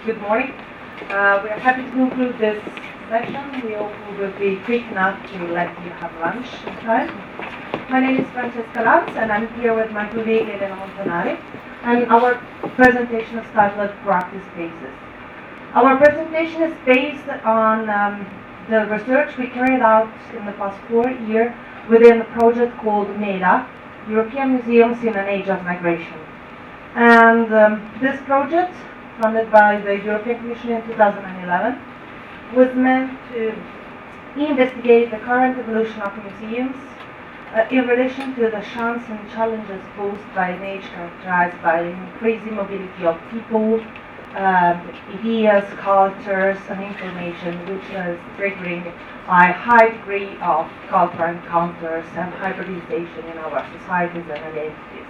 Good morning. We are happy to conclude this session. We hope we will be quick enough to let you have lunch in time. My name is Lanz, and I'm here with my colleague Montanari, and our presentation is titled Practice Spaces. Our presentation is based on the research we carried out in the past 4 years within a project called MEDA, European Museums in an Age of Migration. And this project, funded by the European Commission in 2011, was meant to investigate the current evolution of museums in relation to the chances and challenges posed by an age characterized by increasing mobility of people, ideas, cultures, and information, which is triggering a high degree of cultural encounters and hybridization in our societies and identities.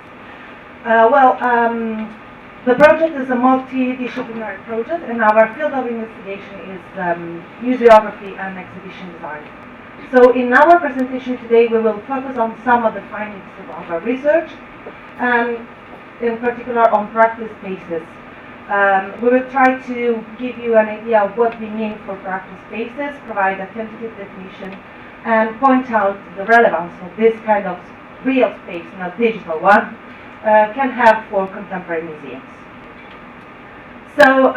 The project is a multidisciplinary project, and our field of investigation is museography and exhibition design. So in our presentation today, we will focus on some of the findings of our research, and in particular on practice spaces. We will try to give you an idea of what we mean for practice spaces, provide a tentative definition, and point out the relevance of this kind of real space, not digital one, can have for contemporary museums. So,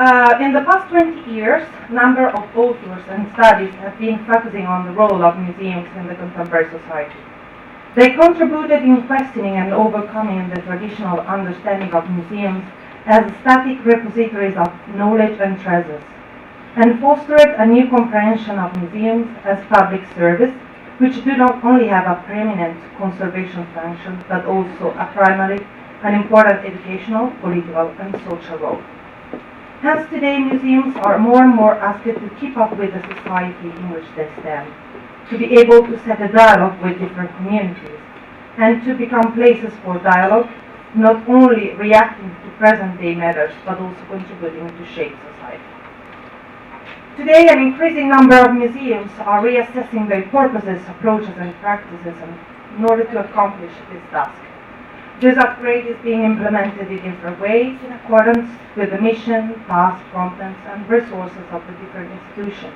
in the past 20 years, a number of authors and studies have been focusing on the role of museums in the contemporary society. They contributed in questioning and overcoming the traditional understanding of museums as static repositories of knowledge and treasures, and fostered a new comprehension of museums as public service, which do not only have a preeminent conservation function, but also a primary and important educational, political, and social role. Hence, today museums are more and more asked to keep up with the society in which they stand, to be able to set a dialogue with different communities, and to become places for dialogue, not only reacting to present-day matters, but also contributing to shape society. Today, an increasing number of museums are reassessing their purposes, approaches, and practices in order to accomplish this task. This upgrade is being implemented in different ways in accordance with the mission, task, contents, and resources of the different institutions.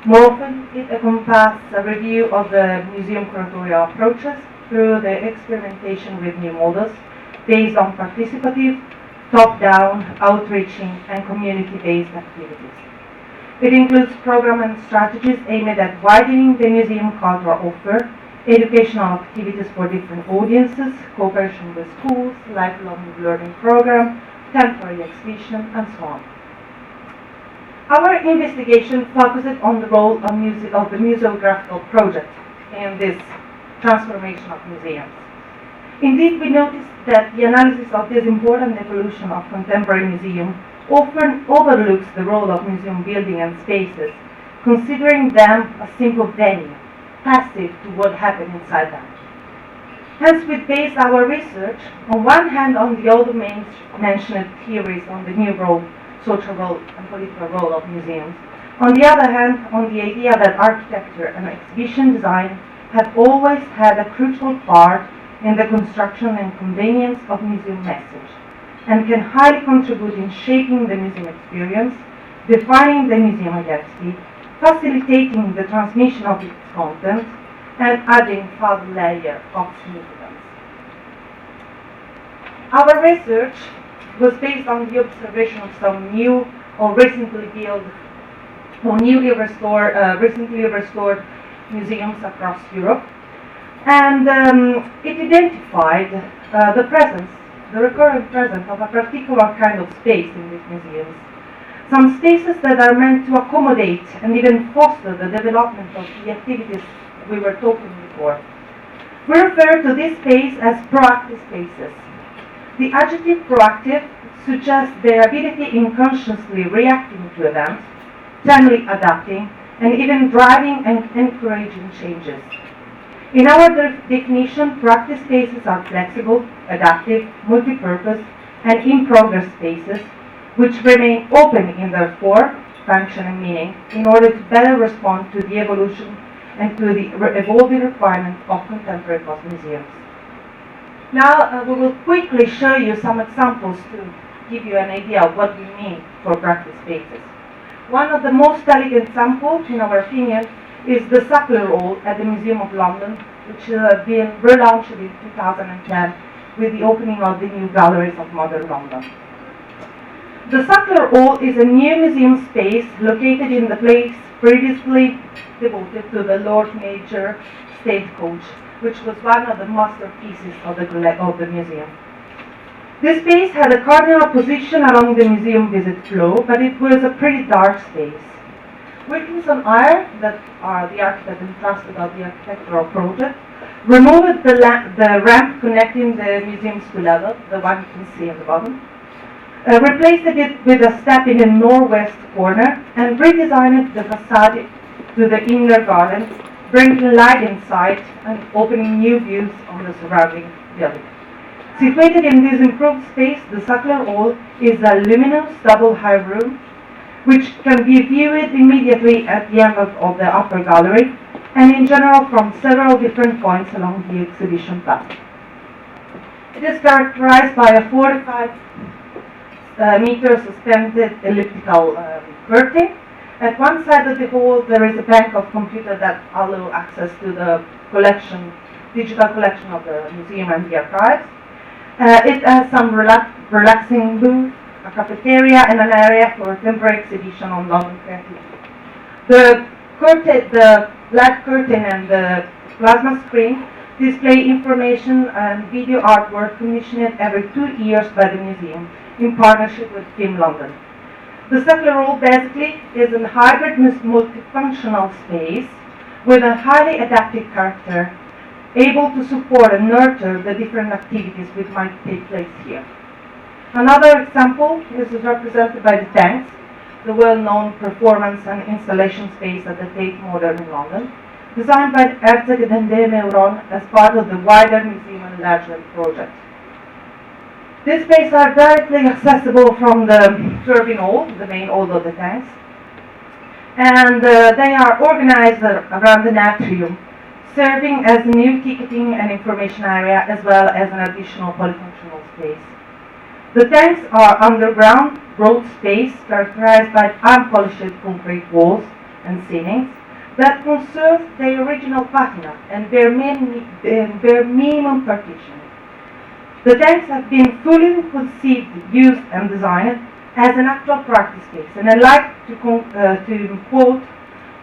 More often, it encompasses a review of the museum curatorial approaches through the experimentation with new models based on participative, top-down, outreaching, and community-based activities. It includes programs and strategies aimed at widening the museum cultural offer, educational activities for different audiences, cooperation with schools, lifelong learning program, temporary exhibition, and so on. Our investigation focused on the role of the museographical project in this transformation of museums. Indeed, we noticed that the analysis of this important evolution of contemporary museum often overlooks the role of museum building and spaces, considering them a simple venue, passive to what happened inside them. Hence, we based our research on one hand on the other mentioned theories on the new role, social role, and political role of museums. On the other hand, on the idea that architecture and exhibition design have always had a crucial part in the construction and conveyance of museum message, and can highly contribute in shaping the museum experience, defining the museum identity, facilitating the transmission of its content, and adding further layer of significance. Our research was based on the observation of some new or recently built or recently restored museums across Europe, and it identified the recurrent presence of a particular kind of space in these museums. Some spaces that are meant to accommodate and even foster the development of the activities we were talking before. We refer to this space as proactive spaces. The adjective proactive suggests their ability in consciously reacting to events, timely adapting, and even driving and encouraging changes. In our definition, practice spaces are flexible, adaptive, multi-purpose, and in-progress spaces, which remain open in their form, function, and meaning in order to better respond to the evolution and to the evolving requirements of contemporary post-museums. Now we will quickly show you some examples to give you an idea of what we mean for practice spaces. One of the most telling examples, in our opinion, is the Sackler Hall at the Museum of London, which has been relaunched in 2010 with the opening of the new galleries of modern London. The Sackler Hall is a new museum space located in the place previously devoted to the Lord Mayor stagecoach, which was one of the masterpieces of the museum. This space had a cardinal position along the museum visit flow, but it was a pretty dark space. Wilkinson Eyre, that are the architect entrusted of the architectural project, removed the ramp connecting the museum's two levels, the one you can see at the bottom, replaced it with a step in the northwest corner, and redesigned the facade to the inner garden, bringing light inside and opening new views on the surrounding building. Situated in this improved space, the Sackler Hall is a luminous double-high room, which can be viewed immediately at the end of the upper gallery, and in general from several different points along the exhibition path. It is characterized by a 45 meter suspended elliptical curtain. At one side of the hall there is a bank of computers that allow access to the digital collection of the museum and the archives. It has some relaxing booth, a cafeteria, and an area for a temporary exhibition on London creativity. The black curtain and the plasma screen display information and video artwork commissioned every 2 years by the museum in partnership with Film London. The Sackler Hall basically is a hybrid multifunctional space with a highly adaptive character, able to support and nurture the different activities which might take place here. Another example is represented by the Tanks, the well-known performance and installation space at the Tate Modern in London, designed by Herzog and de Meuron as part of the wider museum enlargement project. These spaces are directly accessible from the Turbine Hall, the main hall of the Tanks, and they are organized around an atrium, serving as a new ticketing and information area as well as an additional polyfunctional space. The tanks are underground, broad space characterized by unpolished concrete walls and ceilings that conserve their original patina and bear minimum partition. The tanks have been fully conceived, used and designed as an actual practice space, and I like to quote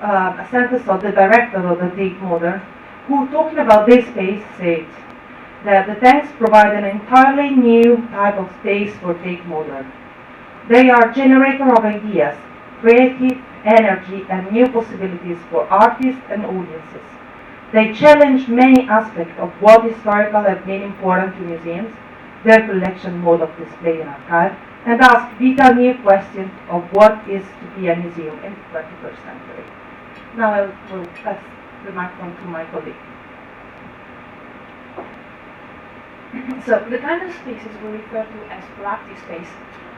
a sentence of the director of the Tate Modern, who, talking about this space, said that the tanks provide an entirely new type of space for Tate Modern. They are generator of ideas, creative energy and new possibilities for artists and audiences. They challenge many aspects of what historical have been important to museums, their collection mode of display and archive, and ask vital new questions of what is to be a museum in the 21st century. Now I will pass the microphone to my colleague. So the kind of spaces we refer to as proactive space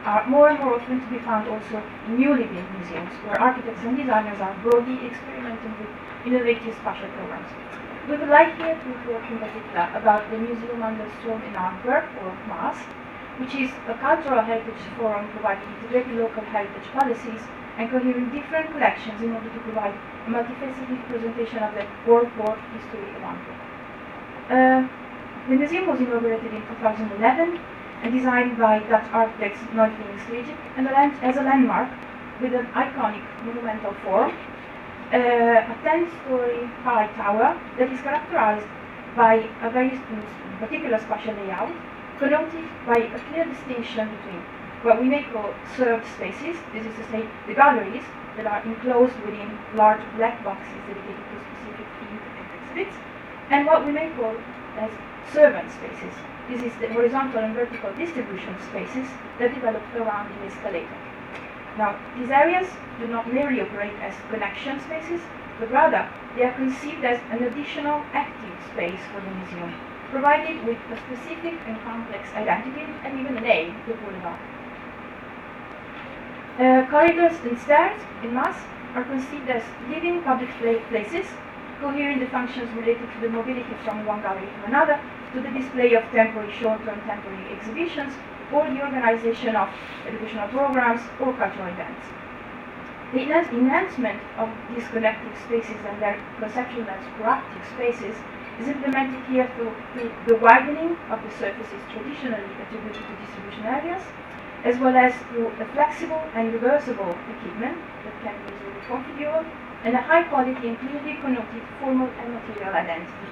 are more and more often to be found also in newly built museums, where architects and designers are broadly experimenting with innovative spatial programs. We would like here to talk in particular about the Museum under Storm in Antwerp, or MAS, which is a cultural heritage forum providing integrated local heritage policies and cohering different collections in order to provide a multifaceted presentation of the World War history of Antwerp. The museum was inaugurated in 2011 and designed by Dutch architects Neufling Strijek and as a landmark with an iconic monumental form, a 10-story high tower that is characterized by a very particular spatial layout, connoted by a clear distinction between what we may call served spaces, this is to say the galleries that are enclosed within large black boxes dedicated to specific themes and exhibits, and what we may call as servant spaces. This is the horizontal and vertical distribution spaces that develop around the escalator. Now, these areas do not merely operate as connection spaces, but rather they are conceived as an additional active space for the museum, provided with a specific and complex identity and even a name to pull it off. Corridors and stairs in MAS are conceived as living public places, cohering the functions related to the mobility from one gallery to another, to the display of temporary short-term temporary exhibitions, or the organization of educational programs or cultural events. The enhancement of these collective spaces and their conception as proactive spaces is implemented here through the widening of the surfaces traditionally attributed to distribution areas, as well as through a flexible and reversible equipment that can be easily configured, and a high quality and clearly connoted formal and material identity.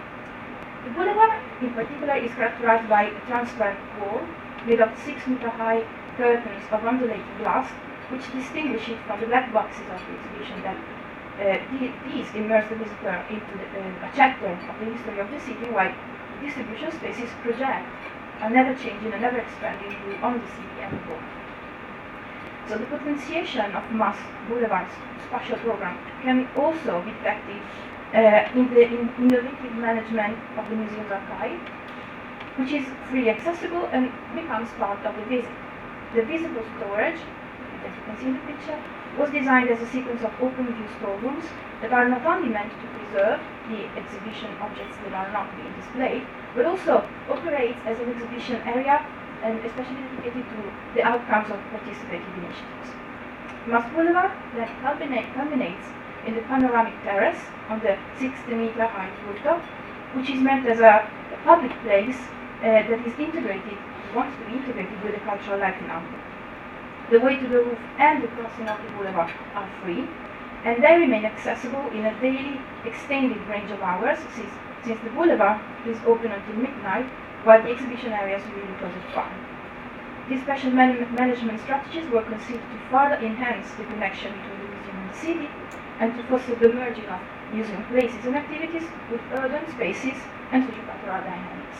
The boulevard, in particular, is characterized by a transparent wall made of 6-meter high curtains of undulating glass, which distinguish it from the black boxes of the exhibition that these immerse the visitor into a chapter of the history of the city, while distribution spaces project a never-changing and never-expanding view on the city and the world. So the potentiation of mass boulevards spatial program can also be detected in the innovative management of the museum's archive, which is freely accessible and becomes part of the visit. The visible storage, as you can see in the picture, was designed as a sequence of open view storerooms that are not only meant to preserve the exhibition objects that are not being displayed, but also operates as an exhibition area and especially dedicated to the outcomes of participative initiatives. Mass Boulevard then culminates in the panoramic terrace on the 60-meter high rooftop, which is meant as a public place that is integrated, wants to be integrated with the cultural life in Antwerp. The way to the roof and the crossing of the boulevard are free, and they remain accessible in a daily extended range of hours, since the boulevard is open until midnight, while the exhibition areas usually close at 5. These special management strategies were conceived to further enhance the connection between the museum and the city, and to foster the merging of museum places and activities with urban spaces and sociocultural dynamics.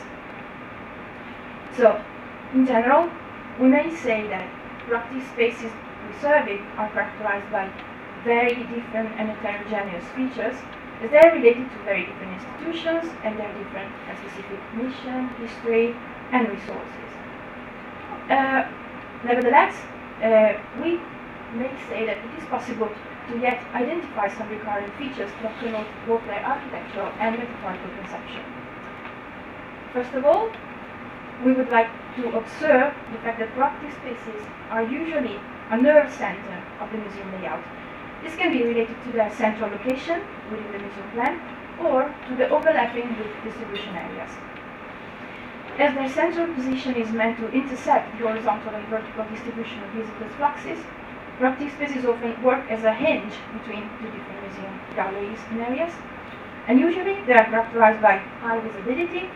So, in general, we may say that practice spaces we surveyed are characterized by very different and heterogeneous features, as they are related to very different institutions and their different and specific mission, history, and resources. Nevertheless, we may say that it is possible to yet identify some recurrent features that connote both their architectural and metaphorical conception. First of all, we would like to observe the fact that practice spaces are usually a nerve center of the museum layout. This can be related to their central location within the museum plan, or to the overlapping with distribution areas. As their central position is meant to intersect the horizontal and vertical distribution of visitors' fluxes, practice spaces often work as a hinge between the different museum galleries and areas, and usually they are characterized by high visibility,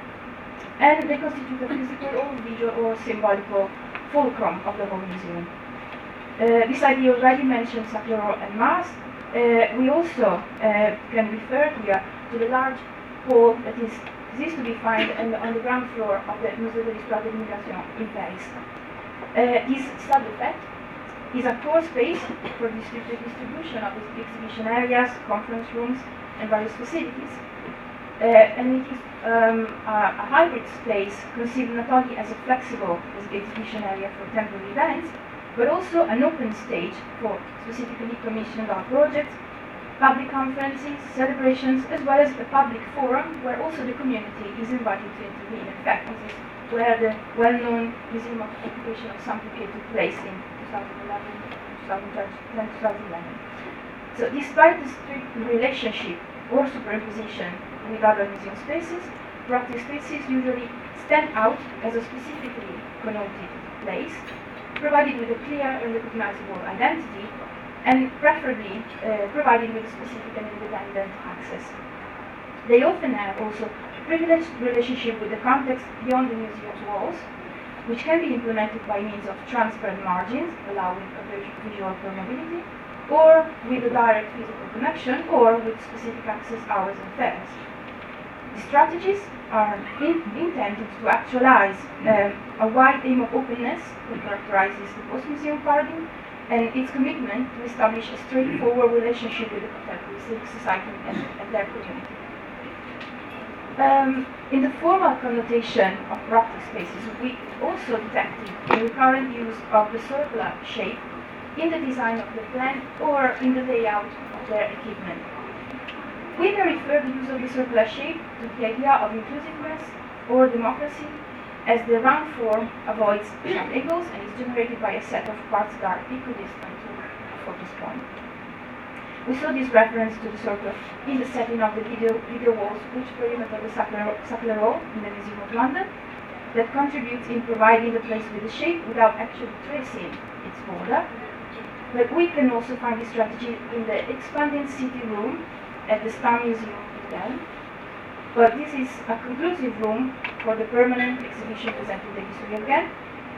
and they constitute a physical or visual or symbolical fulcrum of the whole museum. Beside the already mentioned Saint-Laurent and Mars, we also can refer here to the large hall that is to be found on the ground floor of the Musée de l'Histoire de l'Immigration in Paris. This salle de fête is a core space for the distribution of the exhibition areas, conference rooms, and various facilities. And it is a hybrid space conceived not only as a flexible exhibition area for temporary events, but also an open stage for specifically commissioned art projects, public conferences, celebrations, as well as a public forum where also the community is invited to intervene. In fact, this is where the well-known Museum of Occupation of Saint-Tropez took place in 2011. So despite the strict relationship or superimposition with other museum spaces, practice spaces usually stand out as a specifically connoted place, provided with a clear and recognizable identity, and preferably provided with a specific and independent access. They often have also a privileged relationship with the context beyond the museum's walls, which can be implemented by means of transparent margins, allowing a visual permeability, or with a direct physical connection, or with specific access hours and fares. The strategies are intended to actualize a wide aim of openness that characterizes the post-museum paradigm, and its commitment to establish a straightforward relationship with the contemporary society and their community. In the formal connotation of practice spaces, we also detected the recurrent use of the circular shape in the design of the plan or in the layout of their equipment. We may refer the use of the circular shape to the idea of inclusiveness or democracy, as the round form avoids sharp angles and is generated by a set of parts that are equidistant to a focus point. We saw this reference to the circle in the setting of the video walls, which perimeter the circular wall in the Museum of London, that contributes in providing the place with a shape without actually tracing its border. But we can also find this strategy in the expanding city room at the Star Museum in Bern. But this is a conclusive room for the permanent exhibition presenting the history of Ghent,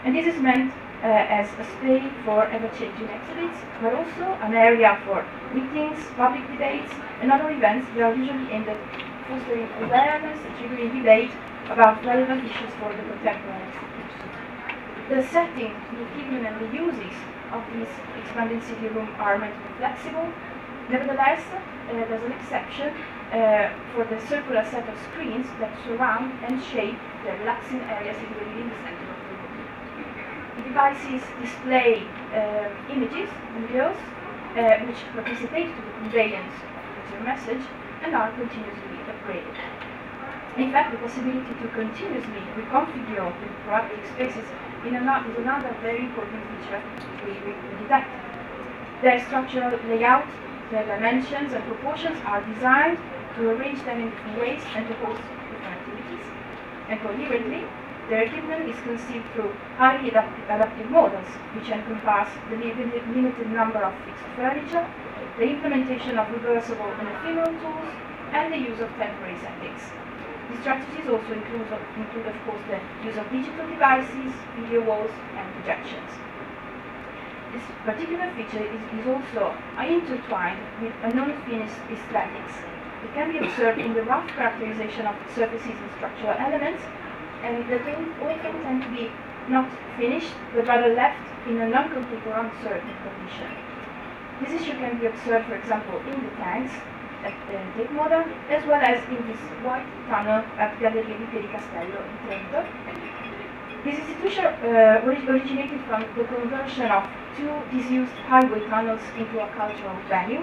and this is meant as a space for ever-changing exhibits, but also an area for meetings, public debates, and other events that are usually aimed at fostering awareness and triggering debate about relevant issues for the contemporary exhibition. The setting, the equipment, and the uses of this expanding city room are meant to be flexible. Nevertheless, there's an exception for the circular set of screens that surround and shape the relaxing area situated in the center of the room. The devices display images and videos which participate to the conveyance of the message and are continuously upgraded. In fact, the possibility to continuously reconfigure the proactive spaces is another very important feature we detect. Their structural layout, their dimensions and proportions are designed to arrange them in different ways and to host different activities. And coherently, their equipment is conceived through highly adaptive models, which encompass the limited number of fixed furniture, the implementation of reversible and ephemeral tools, and the use of temporary settings. These strategies also include, of course, the use of digital devices, video walls, and projections. This particular feature is also intertwined with a non-finished aesthetics. It can be observed in the rough characterization of surfaces and structural elements, and they often tend to be not finished, but rather left in a non-complete or uncertain condition. This issue can be observed, for example, in the tanks at Tate Modern, as well as in this white tunnel at Galleria di Piedi Castello in Trento. This institution originated from the conversion of two disused highway tunnels into a cultural venue.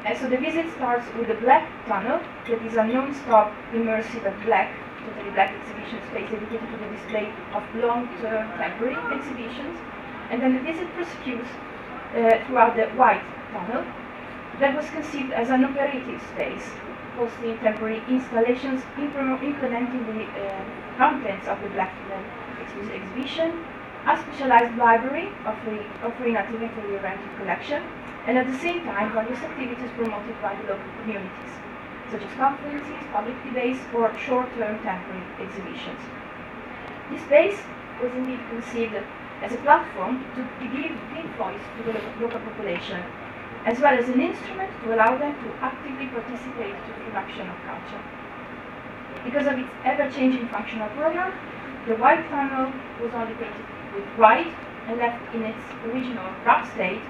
And so the visit starts with the black tunnel, that is a non-stop, immersive and totally black exhibition space dedicated to the display of long-term temporary exhibitions. And then the visit prosecutes throughout the white tunnel, that was conceived as an operative space, hosting temporary installations, implementing the contents of the black exhibition, a specialized library offering a typically rented collection, and at the same time various activities promoted by the local communities, such as conferences, public debates, or short-term temporary exhibitions. This space was indeed conceived as a platform to give voice to the local population, as well as an instrument to allow them to actively participate to the production of culture. Because of its ever-changing functional program, the white tunnel was only painted with white and left in its original rough state,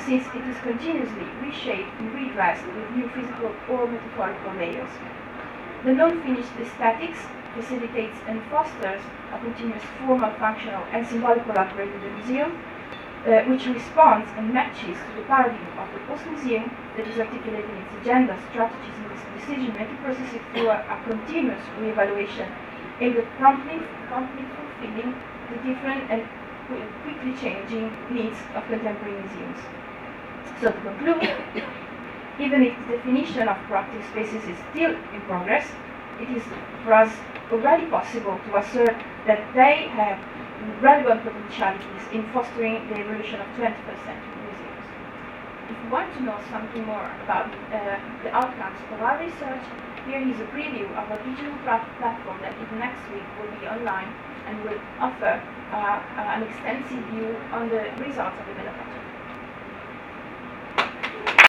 since it is continuously reshaped and redressed with new physical or metaphorical layers. The non-finished aesthetics facilitates and fosters a continuous formal, functional, and symbolical upgrade of the museum, which responds and matches to the paradigm of the post-museum that is articulating its agenda, strategies, and decision-making processes through a continuous re-evaluation aimed at promptly fulfilling the different and quickly changing needs of contemporary museums. So to conclude, even if the definition of proactive spaces is still in progress, it is for us already possible to assert that they have relevant potentialities in fostering the evolution of 21st century museums. If you want to know something more about the outcomes of our research, here is a preview of a digital platform that next week will be online and will offer an extensive view on the results of the meta project.